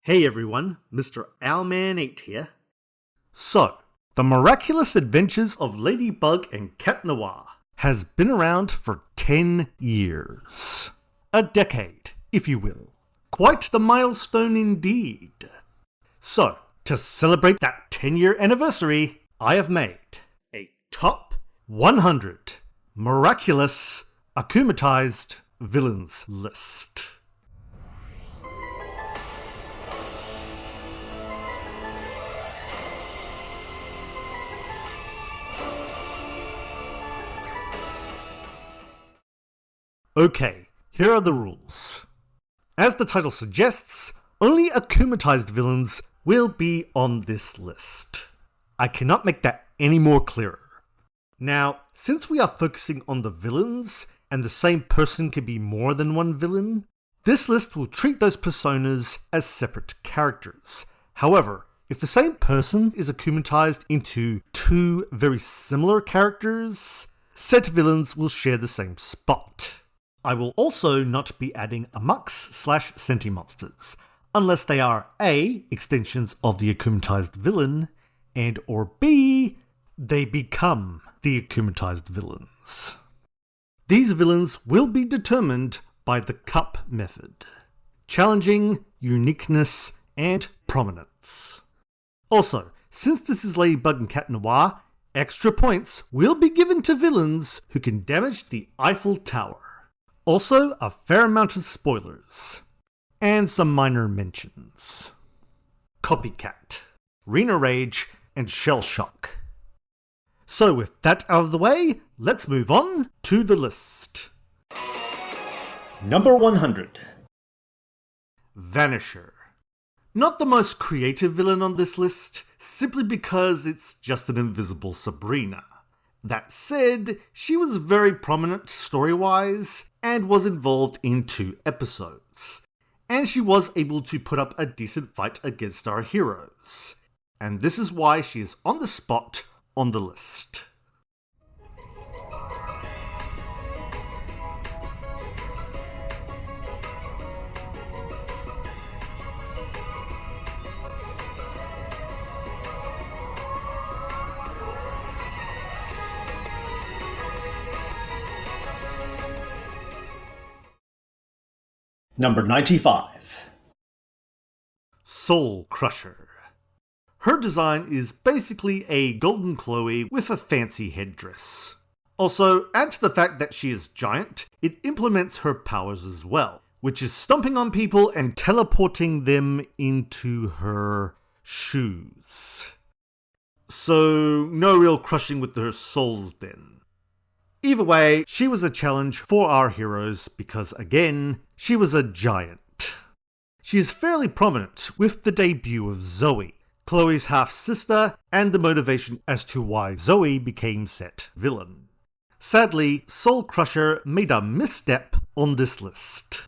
Hey everyone, Mr. Owlman8 here. So, the Miraculous Adventures of Lady Bug and Cat Noir has been around for 10 years. A decade, if you will. Quite the milestone indeed. So, to celebrate that 10-year anniversary, I have made a top 100 Miraculous Akumatized villains list. Okay, here are the rules. As the title suggests, only Akumatized villains will be on this list. I cannot make that any more clearer. Now, since we are focusing on the villains, and the same person can be more than one villain, this list will treat those personas as separate characters. However, if the same person is akumatized into two very similar characters, said villains will share the same spot. I will also not be adding amux/senti monsters, unless they are A, extensions of the akumatized villain, and or B, they become the akumatized villains. These villains will be determined by the cup method, challenging, uniqueness, and prominence. Also, since this is Lady Bug and Cat Noir, extra points will be given to villains who can damage the Eiffel Tower. Also, a fair amount of spoilers, and some minor mentions. Copycat, Rena Rage, and Shell Shock. So with that out of the way, let's move on to the list. Number 100. Vanisher. Not the most creative villain on this list, simply because it's just an invisible Sabrina. That said, she was very prominent story-wise, and was involved in 2 episodes. And she was able to put up a decent fight against our heroes. And this is why she is on the spot on the list. Number 95. Soul Crusher. Her design is basically a golden Chloe with a fancy headdress. Also, add to the fact that she is giant, it implements her powers as well, which is stomping on people and teleporting them into her shoes. So, no real crushing with her souls then. Either way, she was a challenge for our heroes because, again, she was a giant. She is fairly prominent with the debut of Zoe, Chloe's half-sister, and the motivation as to why Zoe became said villain. Sadly, Soul Crusher made a misstep on this list.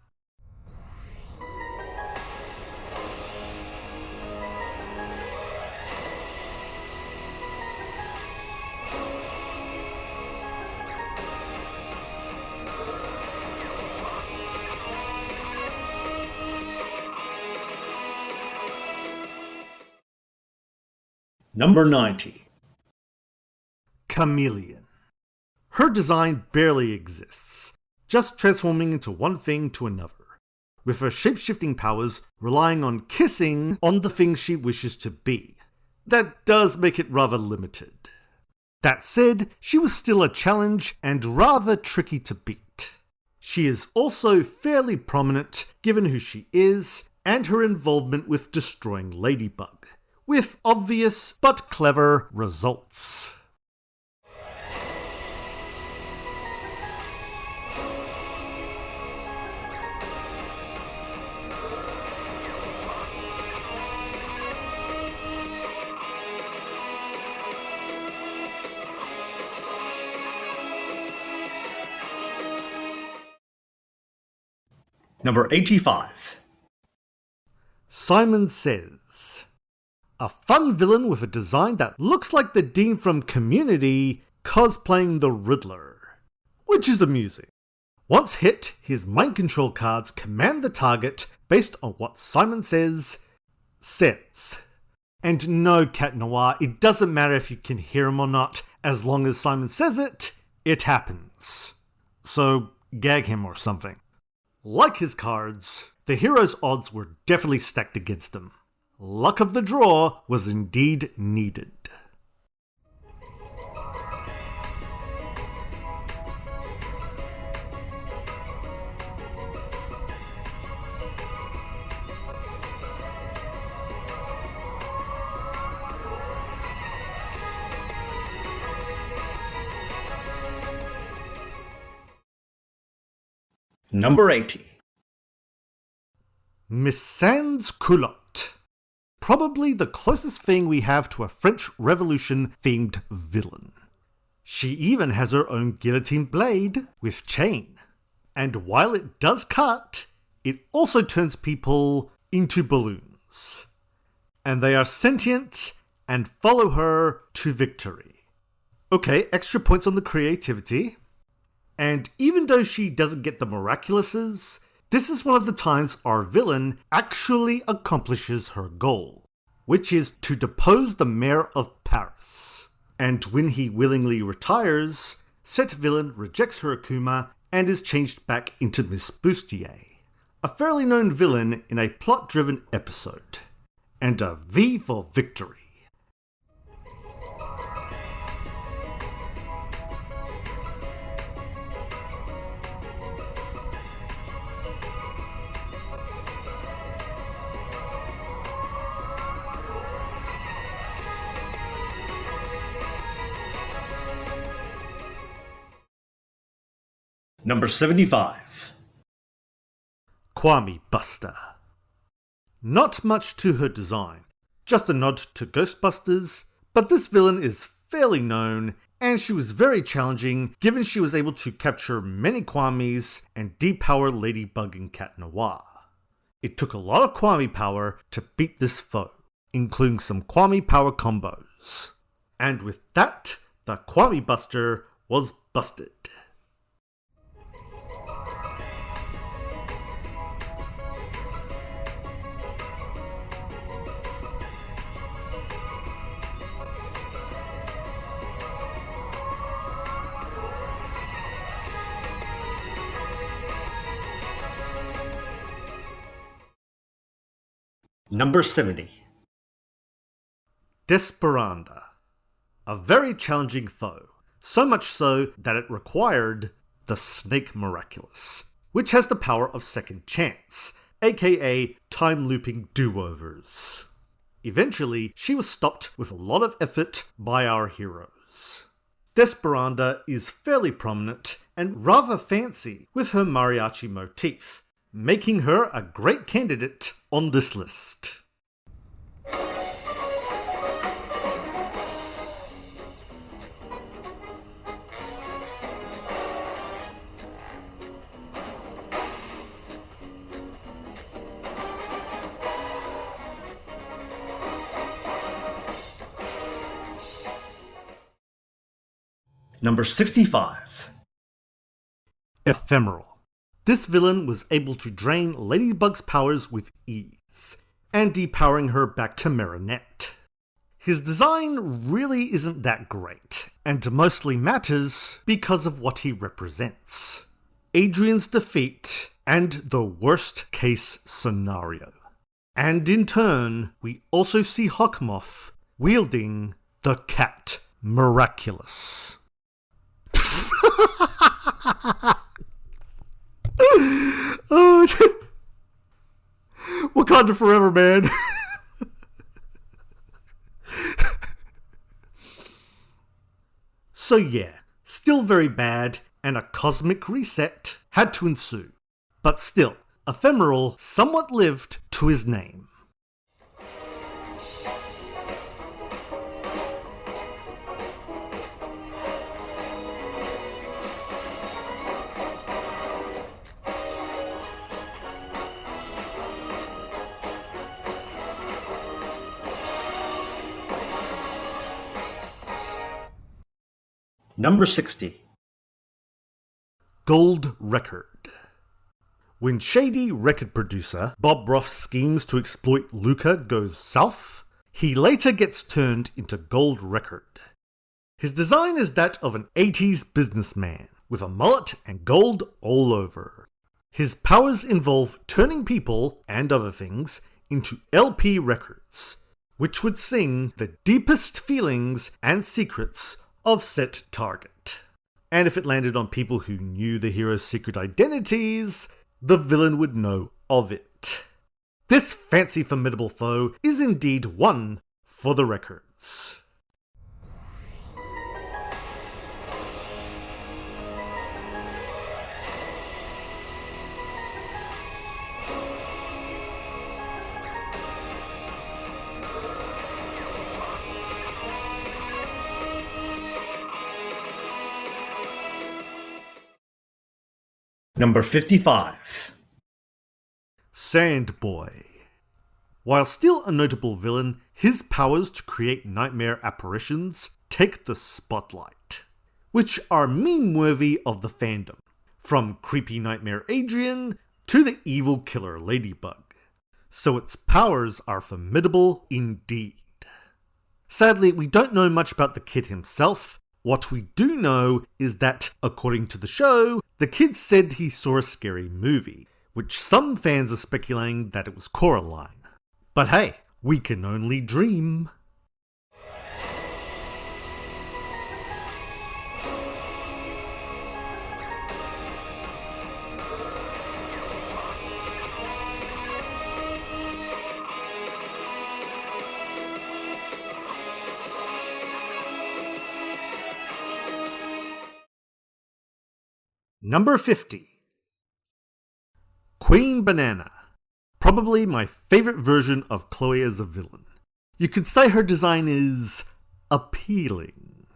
Number 90. Chameleon. Her design barely exists, just transforming into one thing to another, with her shape-shifting powers relying on kissing on the thing she wishes to be. That does make it rather limited. That said, she was still a challenge and rather tricky to beat. She is also fairly prominent given who she is and her involvement with destroying Ladybug, with obvious but clever results. Number 85. Simon Says. A fun villain with a design that looks like the Dean from Community cosplaying the Riddler, which is amusing. Once hit, his mind control cards command the target based on what Simon says, says. And no, Cat Noir, it doesn't matter if you can hear him or not, as long as Simon says it, it happens. So gag him or something. Like his cards, the hero's odds were definitely stacked against him. Luck of the draw was indeed needed. Number 80. Miss Sans Culotte. Probably the closest thing we have to a French Revolution themed villain. She even has her own guillotine blade with chain. And while it does cut, it also turns people into balloons. And they are sentient and follow her to victory. Okay, extra points on the creativity. And even though she doesn't get the Miraculouses, this is one of the times our villain actually accomplishes her goal, which is to depose the mayor of Paris. And when he willingly retires, said villain rejects her Akuma and is changed back into Miss Bustier, a fairly known villain in a plot-driven episode. And a V for victory. Number 75. Kwame Buster. Not much to her design, just a nod to Ghostbusters, but this villain is fairly known, and she was very challenging given she was able to capture many Kwames and depower Lady Bug Cat Noir. It took a lot of Kwame power to beat this foe, including some Kwame power combos. And with that, the Kwame Buster was busted. Number 70. Desperanda. A very challenging foe, so much so that it required the Snake Miraculous, which has the power of second chance, aka time-looping do-overs. Eventually, she was stopped with a lot of effort by our heroes. Desperanda is fairly prominent and rather fancy with her mariachi motif, making her a great candidate on this list. Number 65. Ephemeral. This villain was able to drain Ladybug's powers with ease, and depowering her back to Marinette. His design really isn't that great, and mostly matters because of what he represents. Adrian's defeat and the worst case scenario. And in turn, we also see Hawkmoth wielding the Cat Miraculous. Oh, Wakanda forever, man. So yeah, still very bad, and a cosmic reset had to ensue. But still, Ephemeral somewhat lived to his name. Number 60. Gold Record. When shady record producer Bob Ross schemes to exploit Luca goes south, he later gets turned into Gold Record. His design is that of an 80s businessman, with a mullet and gold all over. His powers involve turning people, and other things, into LP records, which would sing the deepest feelings and secrets of set target. And if it landed on people who knew the hero's secret identities, the villain would know of it. This fancy formidable foe is indeed one for the records. Number 55. Sandboy. While still a notable villain, his powers to create nightmare apparitions take the spotlight, which are meme-worthy of the fandom, from creepy nightmare Adrian to the evil killer Ladybug. So its powers are formidable indeed. Sadly, we don't know much about the kid himself. What we do know is that, according to the show, the kid said he saw a scary movie, which some fans are speculating that it was Coraline. But hey, we can only dream. Number 50. Queen Banana. Probably my favourite version of Chloe as a villain. You could say her design is appealing.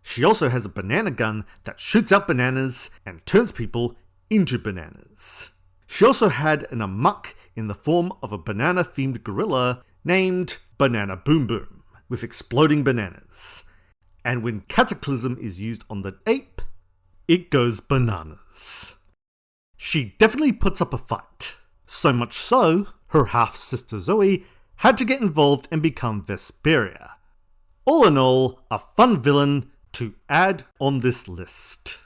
She also has a banana gun that shoots out bananas and turns people into bananas. She also had an amok in the form of a banana-themed gorilla named Banana Boom Boom, with exploding bananas. And when Cataclysm is used on the ape, it goes bananas. She definitely puts up a fight. So much so, her half-sister Zoe had to get involved and become Vesperia. All in all, a fun villain to add on this list.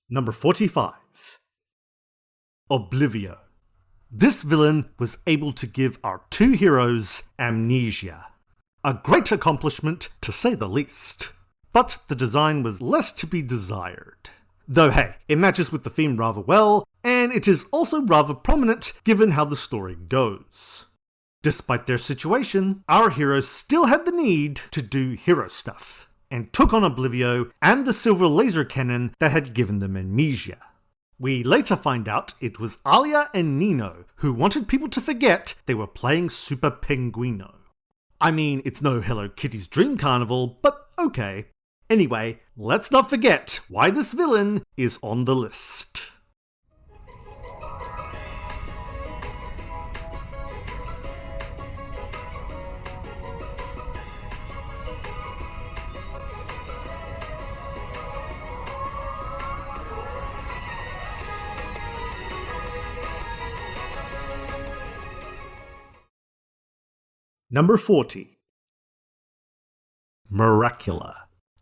Number 45. Oblivio. This villain was able to give our two heroes amnesia. A great accomplishment, to say the least. But the design was less to be desired. Though hey, it matches with the theme rather well, and it is also rather prominent given how the story goes. Despite their situation, our heroes still had the need to do hero stuff, and took on Oblivio and the silver laser cannon that had given them amnesia. We later find out it was Alia and Nino who wanted people to forget they were playing Super Penguino. I mean, it's no Hello Kitty's Dream Carnival, but okay. Anyway, let's not forget why this villain is on the list. Number 40. Miraculous.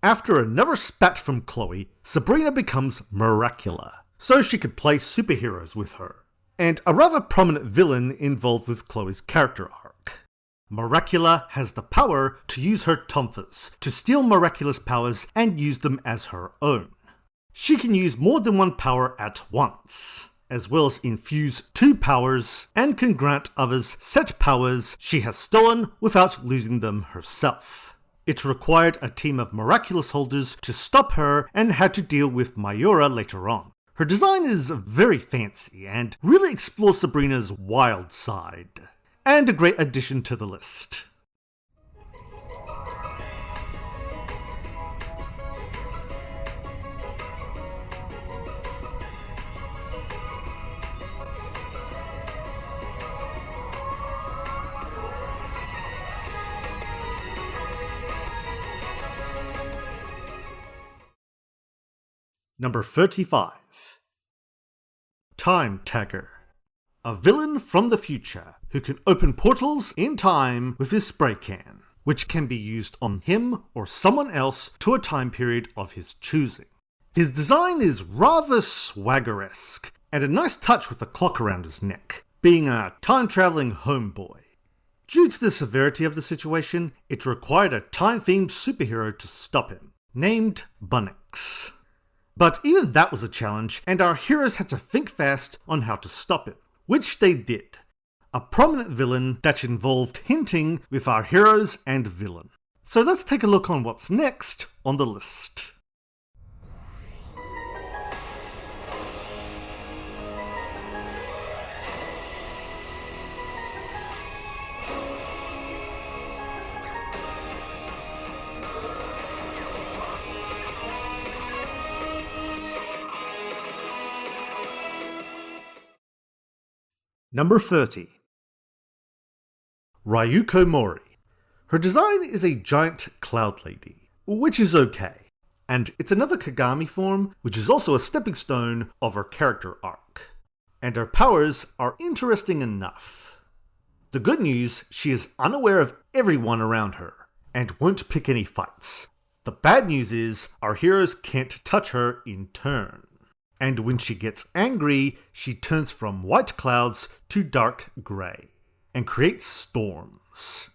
After another spat from Chloe, Sabrina becomes Miraculous, so she could play superheroes with her, and a rather prominent villain involved with Chloe's character arc. Miraculous has the power to use her tonfas to steal Miraculous powers and use them as her own. She can use more than one power at once, as well as infuse two powers, and can grant others set powers she has stolen without losing them herself. It required a team of Miraculous holders to stop her and had to deal with Mayura later on. Her design is very fancy and really explores Sabrina's wild side, and a great addition to the list. Number 35. Time Tagger. A villain from the future who can open portals in time with his spray can, which can be used on him or someone else to a time period of his choosing. His design is rather swagger-esque, and a nice touch with the clock around his neck, being a time-travelling homeboy. Due to the severity of the situation, it required a time-themed superhero to stop him, named Bunnix. But even that was a challenge, and our heroes had to think fast on how to stop him, which they did. A prominent villain that involved hinting with our heroes and villain. So let's take a look on what's next on the list. Number 30. Ryuko Mori. Her design is a giant cloud lady, which is okay, and it's another Kagami form, which is also a stepping stone of her character arc. And her powers are interesting enough. The good news, she is unaware of everyone around her, and won't pick any fights. The bad news is, our heroes can't touch her in turn. And when she gets angry, she turns from white clouds to dark grey, and creates storms.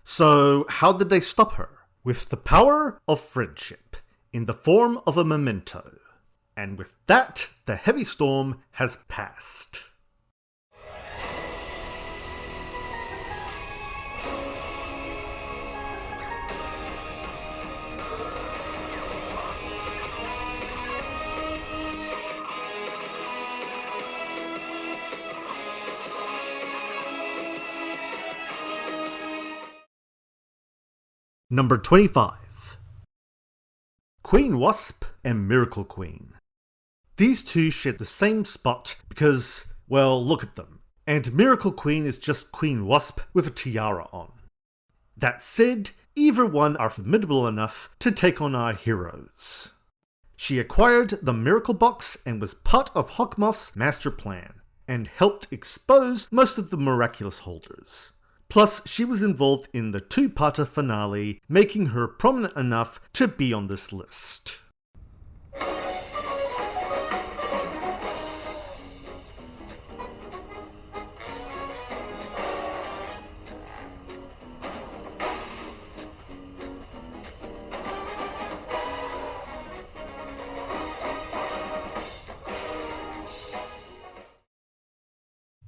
So how did they stop her? With the power of friendship, in the form of a memento. And with that, the heavy storm has passed. Number 25. Queen Wasp and Miracle Queen. These two share the same spot because, well, look at them. And Miracle Queen is just Queen Wasp with a tiara on. That said, either one are formidable enough to take on our heroes. She acquired the Miracle Box and was part of Hawkmoth's master plan, and helped expose most of the Miraculous holders. Plus, she was involved in the two-parter finale, making her prominent enough to be on this list.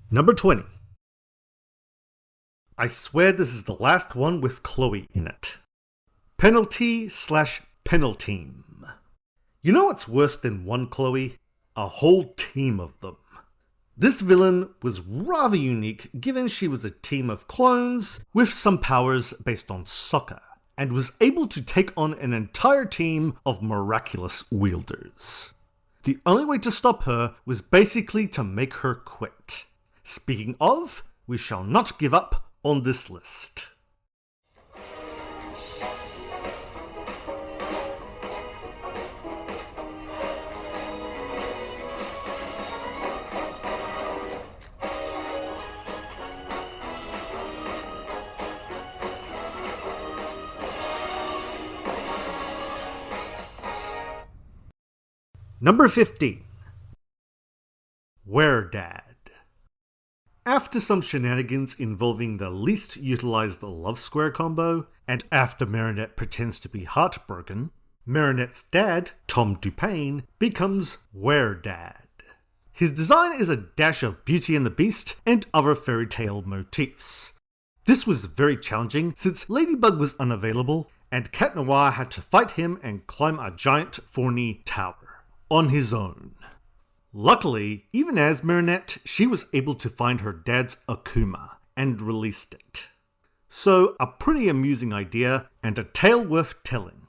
Number 20. I swear this is the last one with Chloe in it. Penalty/Penalteam. You know what's worse than one Chloe? A whole team of them. This villain was rather unique given she was a team of clones with some powers based on soccer, and was able to take on an entire team of Miraculous wielders. The only way to stop her was basically to make her quit. Speaking of, we shall not give up on this list. Number 15. Were-Dad. After some shenanigans involving the least utilized love square combo, and after Marinette pretends to be heartbroken, Marinette's dad, Tom Dupain, becomes Were-Dad. His design is a dash of Beauty and the Beast and other fairy tale motifs. This was very challenging since Ladybug was unavailable, and Cat Noir had to fight him and climb a giant thorny tower on his own. Luckily, even as Marinette, she was able to find her dad's Akuma and released it. So, a pretty amusing idea and a tale worth telling.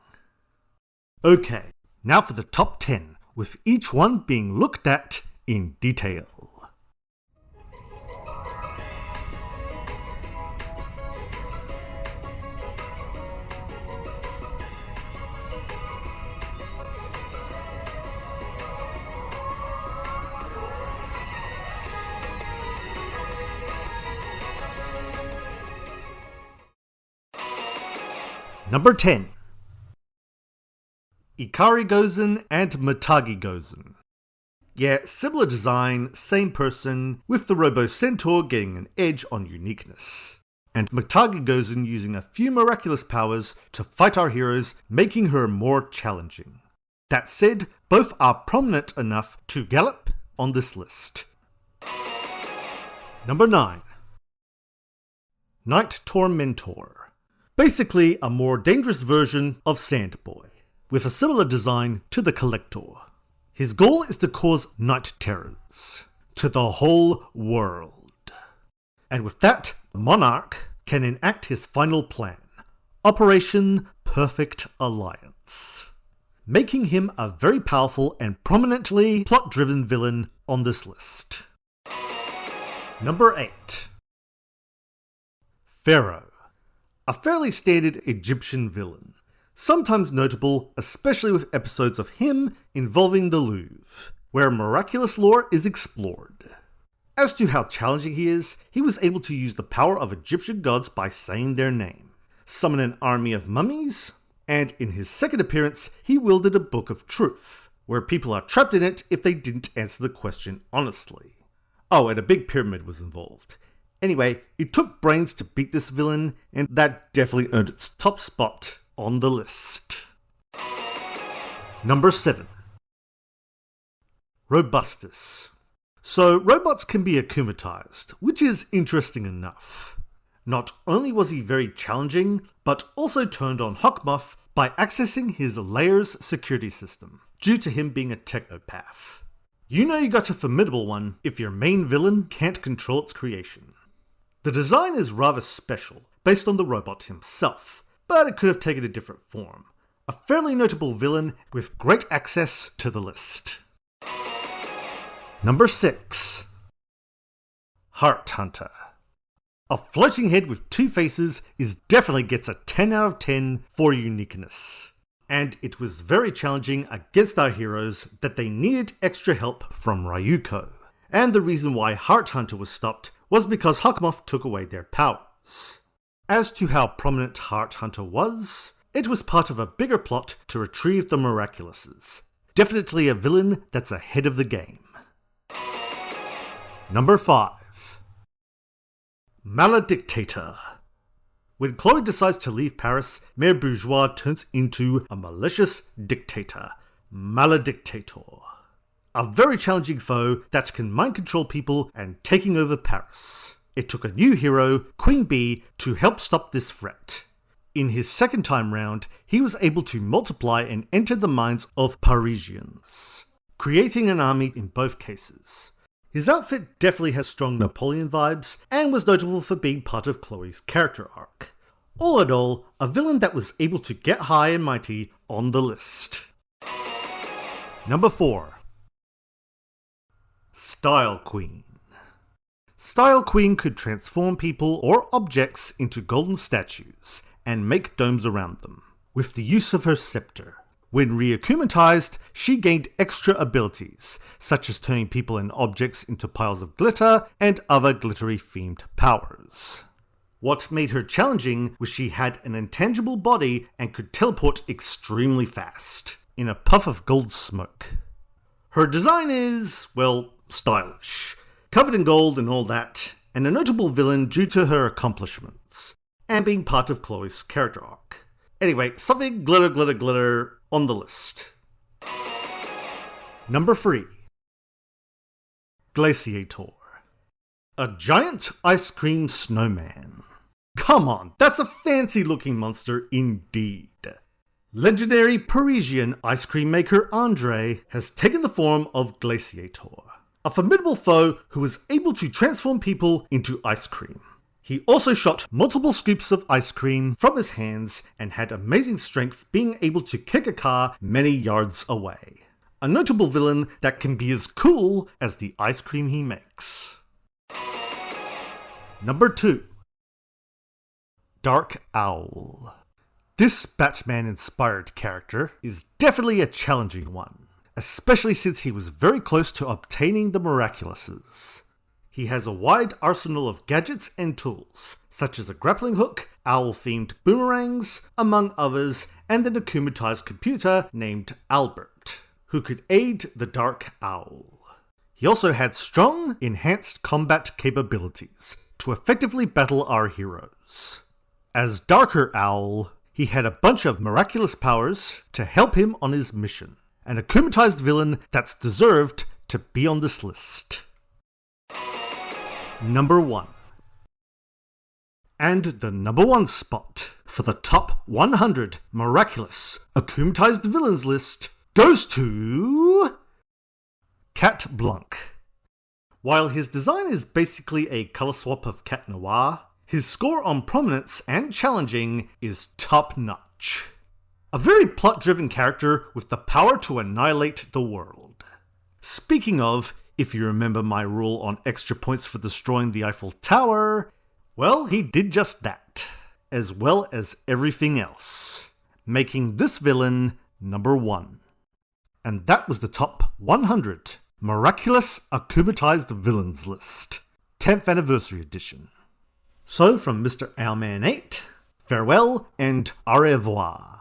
Okay, now for the top 10, with each one being looked at in detail. Number 10. Ikari Gozen and Matagi Gozen. Yeah, similar design, same person, with the Robo Centaur getting an edge on uniqueness. And Matagi Gozen using a few miraculous powers to fight our heroes, making her more challenging. That said, both are prominent enough to gallop on this list. Number 9. Night Tormentor. Basically a more dangerous version of Sandboy, with a similar design to the Collector. His goal is to cause night terrors to the whole world. And with that, Monarch can enact his final plan, Operation Perfect Alliance, making him a very powerful and prominently plot-driven villain on this list. Number 8. Pharaoh. A fairly standard Egyptian villain, sometimes notable especially with episodes of him involving the Louvre, where miraculous lore is explored. As to how challenging he is, he was able to use the power of Egyptian gods by saying their name, summon an army of mummies, and in his second appearance he wielded a Book of Truth, where people are trapped in it if they didn't answer the question honestly. Oh, and a big pyramid was involved. Anyway, it took brains to beat this villain, and that definitely earned its top spot on the list. Number 7. Robustus. So, robots can be akumatized, which is interesting enough. Not only was he very challenging, but also turned on Hawkmoth by accessing his Layers security system, due to him being a technopath. You know you got a formidable one if your main villain can't control its creation. The design is rather special, based on the robot himself, but it could have taken a different form. A fairly notable villain with great access to the list. Number 6. Heart Hunter. A floating head with two faces definitely gets a 10 out of 10 for uniqueness. And it was very challenging against our heroes that they needed extra help from Ryuko. And the reason why Heart Hunter was stopped was because Hawkmoth took away their powers. As to how prominent Heart Hunter was, it was part of a bigger plot to retrieve the Miraculouses. Definitely a villain that's ahead of the game. Number 5. Maledictator. When Chloe decides to leave Paris, Mayor Bourgeois turns into a malicious dictator, Maledictator. A very challenging foe that can mind control people and taking over Paris. It took a new hero, Queen Bee, to help stop this threat. In his second time round, he was able to multiply and enter the minds of Parisians, creating an army in both cases. His outfit definitely has strong Napoleon vibes, and was notable for being part of Chloe's character arc. All in all, a villain that was able to get high and mighty on the list. Number 4. Style Queen. Style Queen could transform people or objects into golden statues, and make domes around them, with the use of her scepter. When re-akumatized, she gained extra abilities, such as turning people and objects into piles of glitter and other glittery-themed powers. What made her challenging was she had an intangible body and could teleport extremely fast, in a puff of gold smoke. Her design is, well, stylish, covered in gold and all that, and a notable villain due to her accomplishments, and being part of Chloe's character arc. Anyway, something glitter, glitter, glitter on the list. Number 3. Glaciator. A giant ice cream snowman. Come on, that's a fancy looking monster indeed. Legendary Parisian ice cream maker Andre has taken the form of Glaciator, a formidable foe who is able to transform people into ice cream. He also shot multiple scoops of ice cream from his hands and had amazing strength, being able to kick a car many yards away. A notable villain that can be as cool as the ice cream he makes. Number 2. Dark Owl. This Batman-inspired character is definitely a challenging one, especially since he was very close to obtaining the Miraculouses. He has a wide arsenal of gadgets and tools, such as a grappling hook, owl-themed boomerangs, among others, and an akumatized computer named Albert, who could aid the Dark Owl. He also had strong, enhanced combat capabilities to effectively battle our heroes. As Darker Owl, he had a bunch of miraculous powers to help him on his mission, an akumatized villain that's deserved to be on this list. Number 1. And the number 1 spot for the top 100 Miraculous Akumatized Villains list goes to Cat Blanc. While his design is basically a color swap of Cat Noir, his score on prominence and challenging is top-notch. A very plot-driven character with the power to annihilate the world. Speaking of, if you remember my rule on extra points for destroying the Eiffel Tower, well, he did just that, as well as everything else, making this villain number 1. And that was the top 100 Miraculous Akumatized Villains list, 10th Anniversary Edition. So from Mr. Owlman 8, farewell and au revoir.